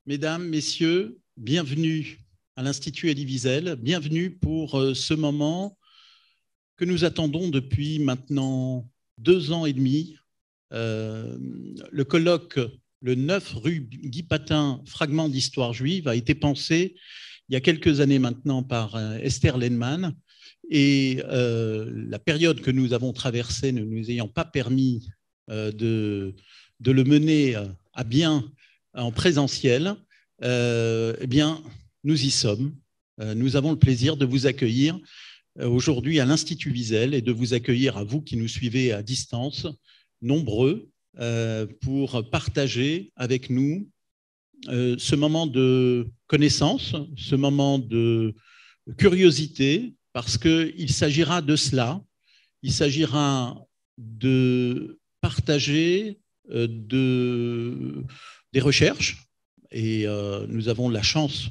Mesdames, Messieurs, bienvenue à l'Institut Elie Wiesel, bienvenue pour ce moment que nous attendons depuis maintenant 2 ans et demi. Le colloque, le 9 rue Guy Patin, fragment d'histoire juive, a été pensé il y a quelques années maintenant par Esther Lenman. Et la période que nous avons traversée ne nous ayant pas permis de le mener à bien en présentiel, eh bien, nous y sommes. Nous avons le plaisir de vous accueillir aujourd'hui à l'Institut Wiesel et de vous accueillir à vous qui nous suivez à distance, nombreux, pour partager avec nous ce moment de connaissance, ce moment de curiosité, parce qu'il s'agira de cela. Il s'agira de partager des recherches, et nous avons la chance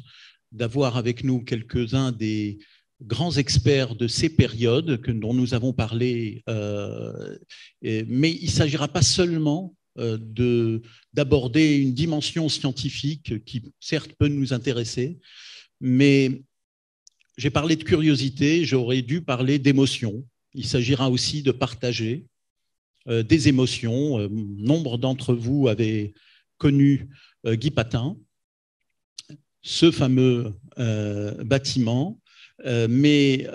d'avoir avec nous quelques-uns des grands experts de ces périodes dont nous avons parlé, mais il ne s'agira pas seulement d'aborder une dimension scientifique qui, certes, peut nous intéresser, mais j'ai parlé de curiosité, j'aurais dû parler d'émotion. Il s'agira aussi de partager des émotions. Nombre d'entre vous avaient connu Guy Patin, ce fameux bâtiment, mais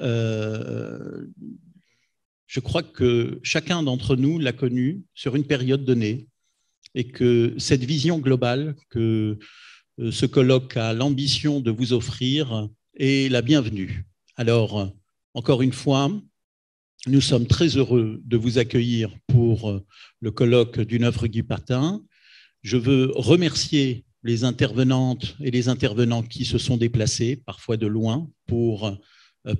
je crois que chacun d'entre nous l'a connu sur une période donnée et que cette vision globale que ce colloque a l'ambition de vous offrir est la bienvenue. Alors, encore une fois, nous sommes très heureux de vous accueillir pour le colloque du 9 rue Guy Patin. Je veux remercier les intervenantes et les intervenants qui se sont déplacés, parfois de loin, pour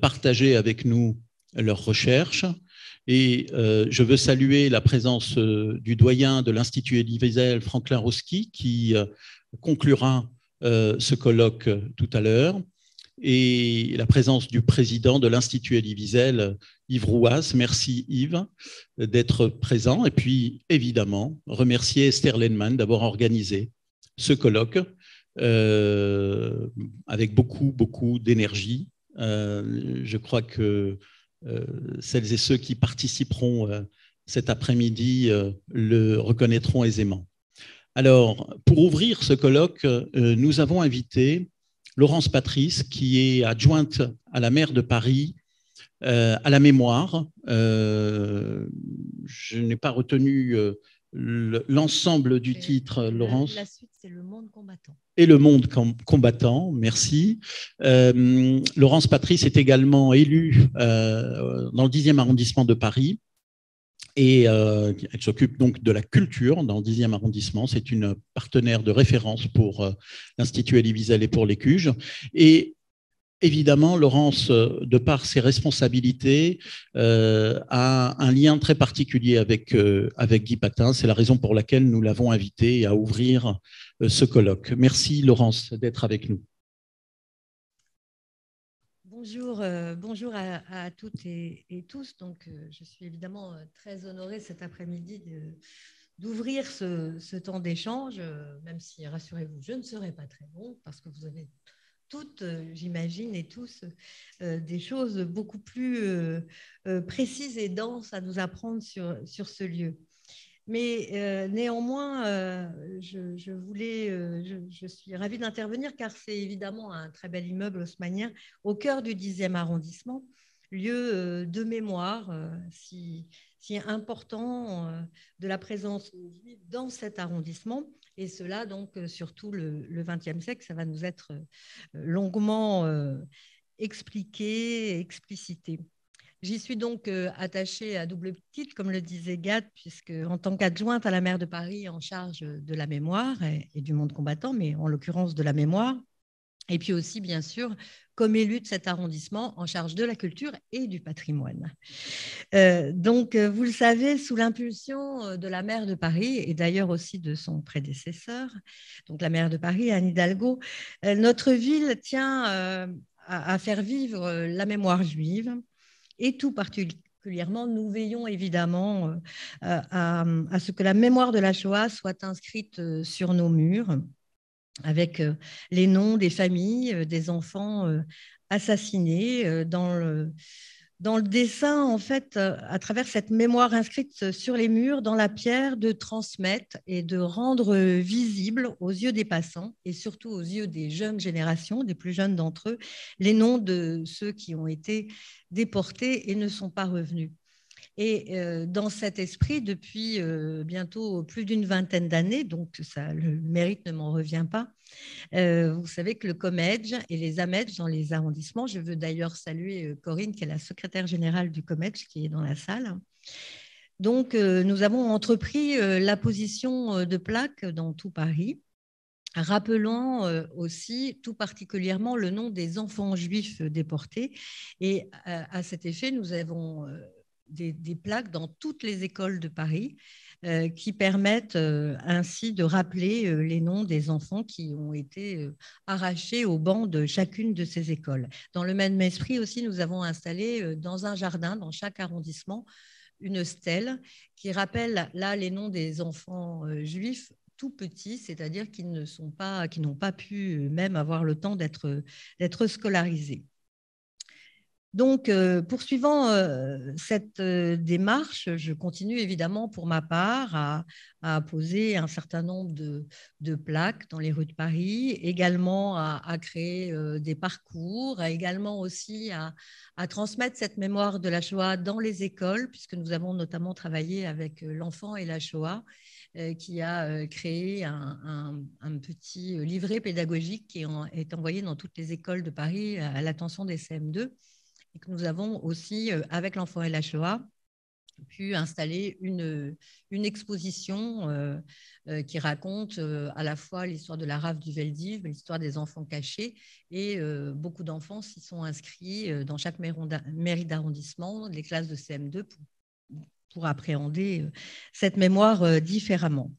partager avec nous leurs recherches. Et je veux saluer la présence du doyen de l'Institut Elie Wiesel, Franklin Roski, qui conclura ce colloque tout à l'heure, et la présence du président de l'Institut Elie Wiesel, Yves Rouas. Merci Yves d'être présent. Et puis évidemment, remercier Esther Lenman d'avoir organisé ce colloque avec beaucoup d'énergie. Je crois que celles et ceux qui participeront cet après-midi le reconnaîtront aisément. Alors, pour ouvrir ce colloque, nous avons invité Laurence Patrice, qui est adjointe à la maire de Paris à la mémoire. Je n'ai pas retenu l'ensemble du titre, Laurence. La suite, c'est Le Monde combattant. Et Le Monde combattant, merci. Laurence Patrice est également élue dans le 10e arrondissement de Paris. Et elle s'occupe donc de la culture dans le 10e arrondissement. C'est une partenaire de référence pour l'Institut Elie Wiesel et pour les CUJ. Et évidemment, Laurence, de par ses responsabilités, a un lien très particulier avec Guy Patin. C'est la raison pour laquelle nous l'avons invité à ouvrir ce colloque. Merci Laurence d'être avec nous. Bonjour à toutes et tous. Donc, je suis évidemment très honorée cet après-midi d'ouvrir ce temps d'échange, même si, rassurez-vous, je ne serai pas très long parce que vous avez toutes, j'imagine, et tous, des choses beaucoup plus précises et denses à nous apprendre sur ce lieu. Mais néanmoins, je suis ravie d'intervenir car c'est évidemment un très bel immeuble haussmannien au cœur du 10e arrondissement, lieu de mémoire si important de la présence juive dans cet arrondissement. Et cela, donc, surtout le XXe siècle, ça va nous être longuement expliqué, explicité. J'y suis donc attachée à double titre, comme le disait Gad, puisque en tant qu'adjointe à la maire de Paris en charge de la mémoire et du monde combattant, mais en l'occurrence de la mémoire, et puis aussi, bien sûr, comme élue de cet arrondissement en charge de la culture et du patrimoine. Donc, vous le savez, sous l'impulsion de la maire de Paris, et d'ailleurs aussi de son prédécesseur, donc la maire de Paris, Anne Hidalgo, notre ville tient à faire vivre la mémoire juive. Et tout particulièrement, nous veillons évidemment à ce que la mémoire de la Shoah soit inscrite sur nos murs, avec les noms des familles, des enfants assassinés dans le dessin, en fait, à travers cette mémoire inscrite sur les murs, dans la pierre, de transmettre et de rendre visible aux yeux des passants et surtout aux yeux des jeunes générations, des plus jeunes d'entre eux, les noms de ceux qui ont été déportés et ne sont pas revenus. Et dans cet esprit, depuis bientôt plus d'une vingtaine d'années, donc ça, le mérite ne m'en revient pas, vous savez que le COMEDGE et les AMEDGE dans les arrondissements, je veux d'ailleurs saluer Corinne, qui est la secrétaire générale du COMEDGE, qui est dans la salle. Donc, nous avons entrepris la position de plaques dans tout Paris. Rappelons aussi tout particulièrement le nom des enfants juifs déportés. Et à cet effet, nous avons des plaques dans toutes les écoles de Paris qui permettent ainsi de rappeler les noms des enfants qui ont été arrachés au banc de chacune de ces écoles. Dans le même esprit aussi, nous avons installé dans un jardin, dans chaque arrondissement, une stèle qui rappelle là les noms des enfants juifs tout petits, c'est-à-dire qui n'ont pas pu même avoir le temps d'être scolarisés. Donc, poursuivant cette démarche, je continue évidemment pour ma part à poser un certain nombre de plaques dans les rues de Paris, également à créer des parcours, également aussi à transmettre cette mémoire de la Shoah dans les écoles, puisque nous avons notamment travaillé avec l'enfant et la Shoah, qui a créé un petit livret pédagogique qui est envoyé dans toutes les écoles de Paris à l'attention des CM2. Et que nous avons aussi, avec l'enfant et la Shoah, pu installer une exposition qui raconte à la fois l'histoire de la rafle du Veldiv, l'histoire des enfants cachés, et beaucoup d'enfants s'y sont inscrits dans chaque mairie d'arrondissement, les classes de CM2, pour appréhender cette mémoire différemment.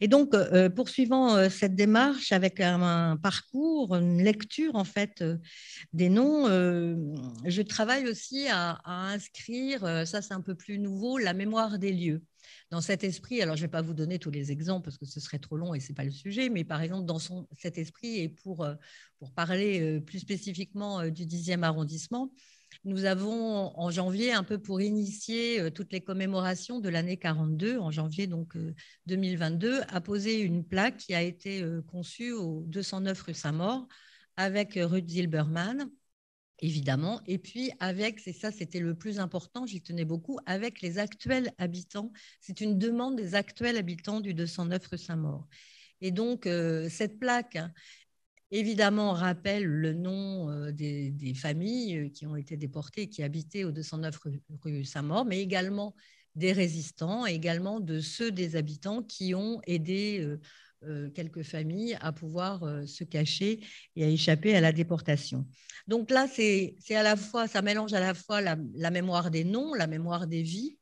Et donc, poursuivant cette démarche avec un parcours, une lecture en fait des noms, je travaille aussi à inscrire, ça c'est un peu plus nouveau, la mémoire des lieux. Dans cet esprit, alors je ne vais pas vous donner tous les exemples parce que ce serait trop long et ce n'est pas le sujet, mais par exemple dans cet esprit et pour parler plus spécifiquement du 10e arrondissement, nous avons en janvier, un peu pour initier toutes les commémorations de l'année 42, en janvier donc 2022, apposé une plaque qui a été conçue au 209 rue Saint-Maur avec Ruth Zilberman, évidemment, et puis avec, c'est ça, c'était le plus important, j'y tenais beaucoup, avec les actuels habitants. C'est une demande des actuels habitants du 209 rue Saint-Maur. Et donc, cette plaque évidemment, rappelle le nom des familles qui ont été déportées et qui habitaient au 209 rue Saint-Maur, mais également des résistants, également de ceux des habitants qui ont aidé quelques familles à pouvoir se cacher et à échapper à la déportation. Donc là, c'est à la fois, ça mélange à la fois la mémoire des noms, la mémoire des vies,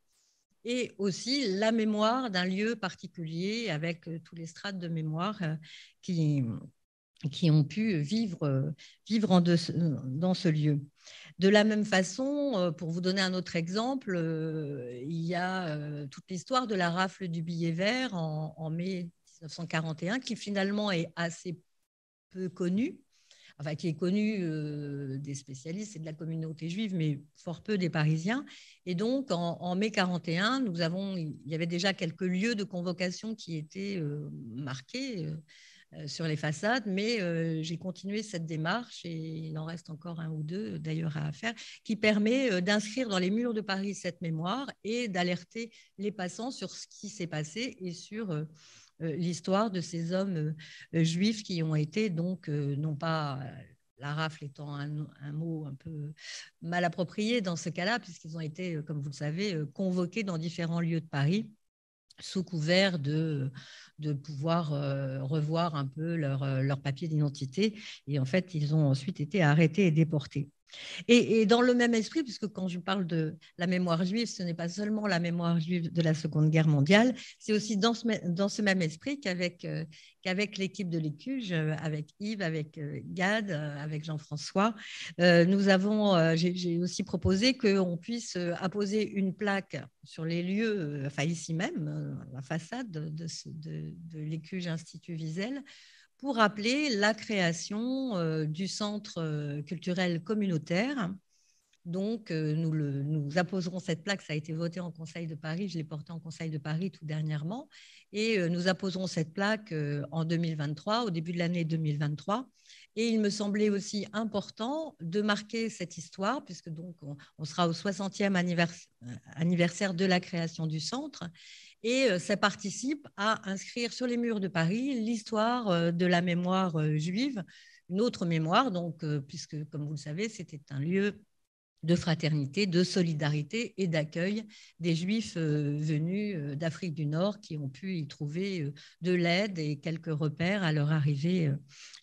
et aussi la mémoire d'un lieu particulier avec tous les strates de mémoire qui ont pu vivre dans ce lieu. De la même façon, pour vous donner un autre exemple, il y a toute l'histoire de la rafle du billet vert en mai 1941, qui finalement est assez peu connue, enfin qui est connue des spécialistes et de la communauté juive, mais fort peu des Parisiens. Et donc, en mai 41, il y avait déjà quelques lieux de convocation qui étaient marqués sur les façades, mais j'ai continué cette démarche et il en reste encore un ou deux d'ailleurs à faire, qui permet d'inscrire dans les murs de Paris cette mémoire et d'alerter les passants sur ce qui s'est passé et sur l'histoire de ces hommes juifs qui ont été donc, non pas la rafle étant un mot un peu mal approprié dans ce cas-là, puisqu'ils ont été, comme vous le savez, convoqués dans différents lieux de Paris sous couvert de pouvoir revoir un peu leur papier d'identité. Et en fait, ils ont ensuite été arrêtés et déportés. Et dans le même esprit, puisque quand je parle de la mémoire juive, ce n'est pas seulement la mémoire juive de la Seconde Guerre mondiale, c'est aussi dans ce même esprit qu'avec l'équipe de l'ECUJ, avec Yves, avec Gad, avec Jean-François, j'ai aussi proposé qu'on puisse apposer une plaque sur les lieux, enfin ici même, la façade de l'ECUJ Institut Wiesel, pour rappeler la création du centre culturel communautaire. Donc, nous apposerons cette plaque, ça a été voté en Conseil de Paris, je l'ai portée en Conseil de Paris tout dernièrement, et nous apposerons cette plaque en 2023, au début de l'année 2023. Et il me semblait aussi important de marquer cette histoire, puisque donc on sera au 60e anniversaire de la création du centre, et ça participe à inscrire sur les murs de Paris l'histoire de la mémoire juive, une autre mémoire, donc, puisque, comme vous le savez, c'était un lieu de fraternité, de solidarité et d'accueil des Juifs venus d'Afrique du Nord qui ont pu y trouver de l'aide et quelques repères à leur arrivée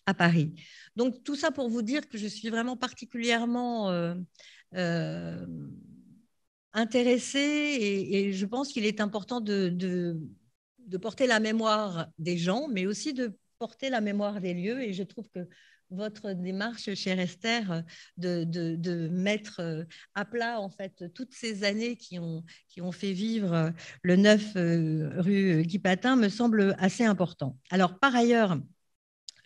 à Paris. Donc tout ça pour vous dire que je suis vraiment particulièrement intéressée et je pense qu'il est important de porter la mémoire des gens, mais aussi de porter la mémoire des lieux. Et je trouve que votre démarche, chère Esther, de mettre à plat en fait toutes ces années qui ont fait vivre le 9 rue Guy Patin me semble assez important. Alors par ailleurs,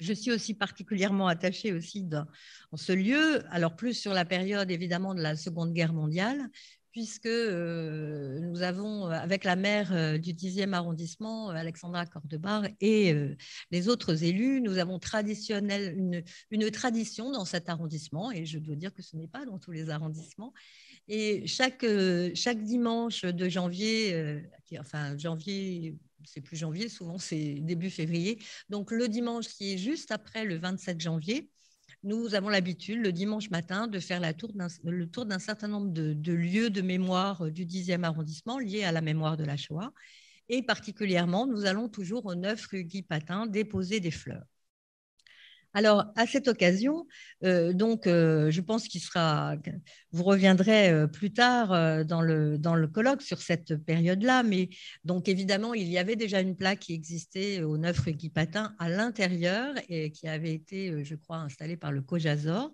je suis aussi particulièrement attachée aussi dans ce lieu, alors plus sur la période évidemment de la Seconde Guerre mondiale, puisque nous avons, avec la maire du 10e arrondissement, Alexandra Cordebar, et les autres élus, nous avons une tradition dans cet arrondissement, et je dois dire que ce n'est pas dans tous les arrondissements. Et chaque dimanche de janvier, enfin janvier, c'est plus janvier, souvent c'est début février, donc le dimanche qui est juste après le 27 janvier, nous avons l'habitude, le dimanche matin, de faire le tour d'un certain nombre de lieux de mémoire du 10e arrondissement liés à la mémoire de la Shoah. Et particulièrement, nous allons toujours au 9 rue Guy Patin déposer des fleurs. Alors, à cette occasion, je pense vous reviendrez plus tard dans le colloque sur cette période-là, mais donc évidemment, il y avait déjà une plaque qui existait au 9 rue Guy Patin à l'intérieur et qui avait été, je crois, installée par le COJASOR.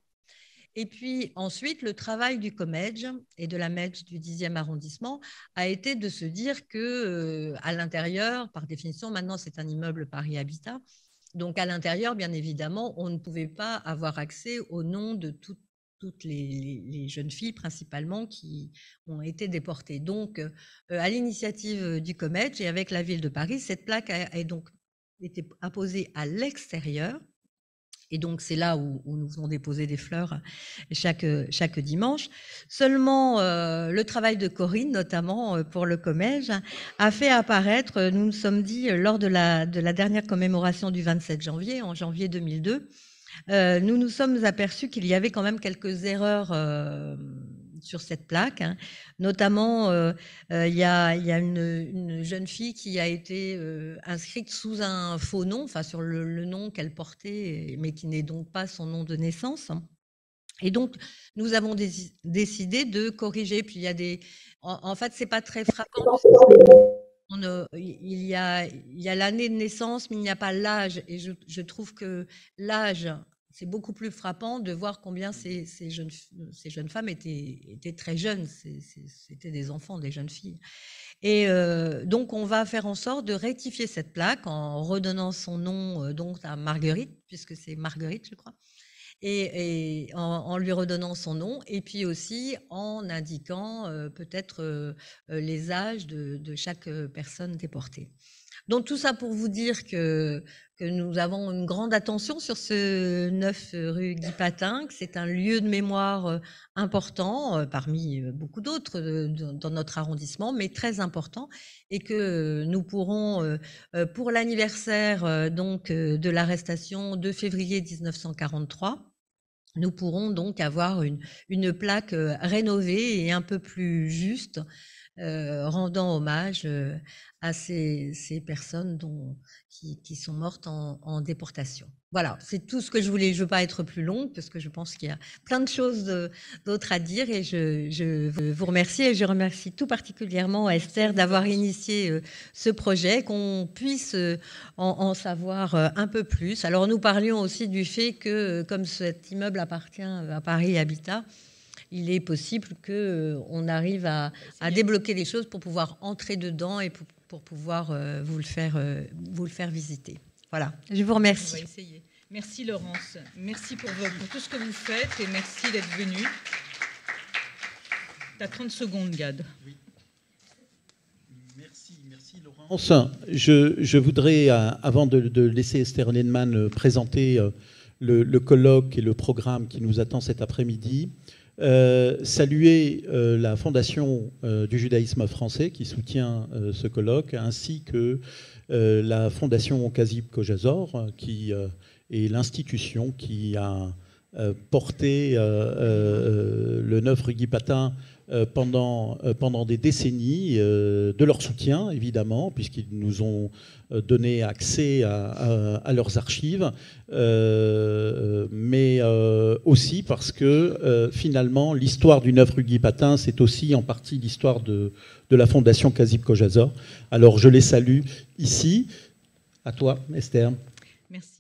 Et puis ensuite, le travail du COMEDJ et de la MEDJ du 10e arrondissement a été de se dire que à l'intérieur, par définition, maintenant c'est un immeuble Paris Habitat, donc, à l'intérieur, bien évidemment, on ne pouvait pas avoir accès au nom de toutes les jeunes filles, principalement, qui ont été déportées. Donc, à l'initiative du COMEDJ et avec la ville de Paris, cette plaque a donc été apposée à l'extérieur. Et donc, c'est là où nous venons déposer des fleurs chaque dimanche. Seulement, le travail de Corinne, notamment pour le COMEDJ, a fait apparaître, nous nous sommes dit, lors de la dernière commémoration du 27 janvier, en janvier 2002, nous nous sommes aperçus qu'il y avait quand même quelques erreurs sur cette plaque. Hein. Notamment, il y a une jeune fille qui a été inscrite sous un faux nom, enfin sur le nom qu'elle portait, mais qui n'est donc pas son nom de naissance. Et donc, nous avons décidé de corriger. Puis il y a en fait, c'est pas très frappant. Il y a l'année de naissance, mais il n'y a pas l'âge. Et je trouve que l'âge, c'est beaucoup plus frappant de voir combien ces jeunes femmes étaient très jeunes. C'était des enfants, des jeunes filles. Et donc, on va faire en sorte de rectifier cette plaque en redonnant son nom donc à Marguerite, puisque c'est Marguerite, je crois. Et en lui redonnant son nom, et puis aussi en indiquant peut-être les âges de chaque personne déportée. Donc tout ça pour vous dire que nous avons une grande attention sur ce 9 rue Guy Patin, que c'est un lieu de mémoire important parmi beaucoup d'autres dans notre arrondissement, mais très important, et que nous pourrons, pour l'anniversaire donc de l'arrestation de février 1943, nous pourrons donc avoir une plaque rénovée et un peu plus juste, rendant hommage à ces personnes qui sont mortes en déportation. Voilà, c'est tout ce que je voulais. Je ne veux pas être plus longue parce que je pense qu'il y a plein de choses d'autres à dire, et je veux vous remercier, et je remercie tout particulièrement Esther d'avoir initié ce projet, qu'on puisse en savoir un peu plus. Alors nous parlions aussi du fait que comme cet immeuble appartient à Paris Habitat, il est possible qu'on arrive à débloquer les choses pour pouvoir entrer dedans et pour pouvoir vous le faire visiter. Voilà, je vous remercie. On va essayer. Merci Laurence, merci pour tout ce que vous faites et merci d'être venue. Tu as 30 secondes, Gad. Oui. Merci Laurence. Je voudrais, avant de laisser Esther Lenman présenter le colloque et le programme qui nous attend cet après-midi, saluer la Fondation du judaïsme français qui soutient ce colloque, ainsi que la Fondation Kazib Kojazor, qui est l'institution qui a porté le 9 rue Guy Patin pendant des décennies, de leur soutien évidemment, puisqu'ils nous ont donné accès à leurs archives, mais aussi parce que finalement l'histoire du 9 rue Guy Patin, c'est aussi en partie l'histoire de la Fondation Kazib Kojazor. Alors je les salue ici. À toi, Esther. Merci.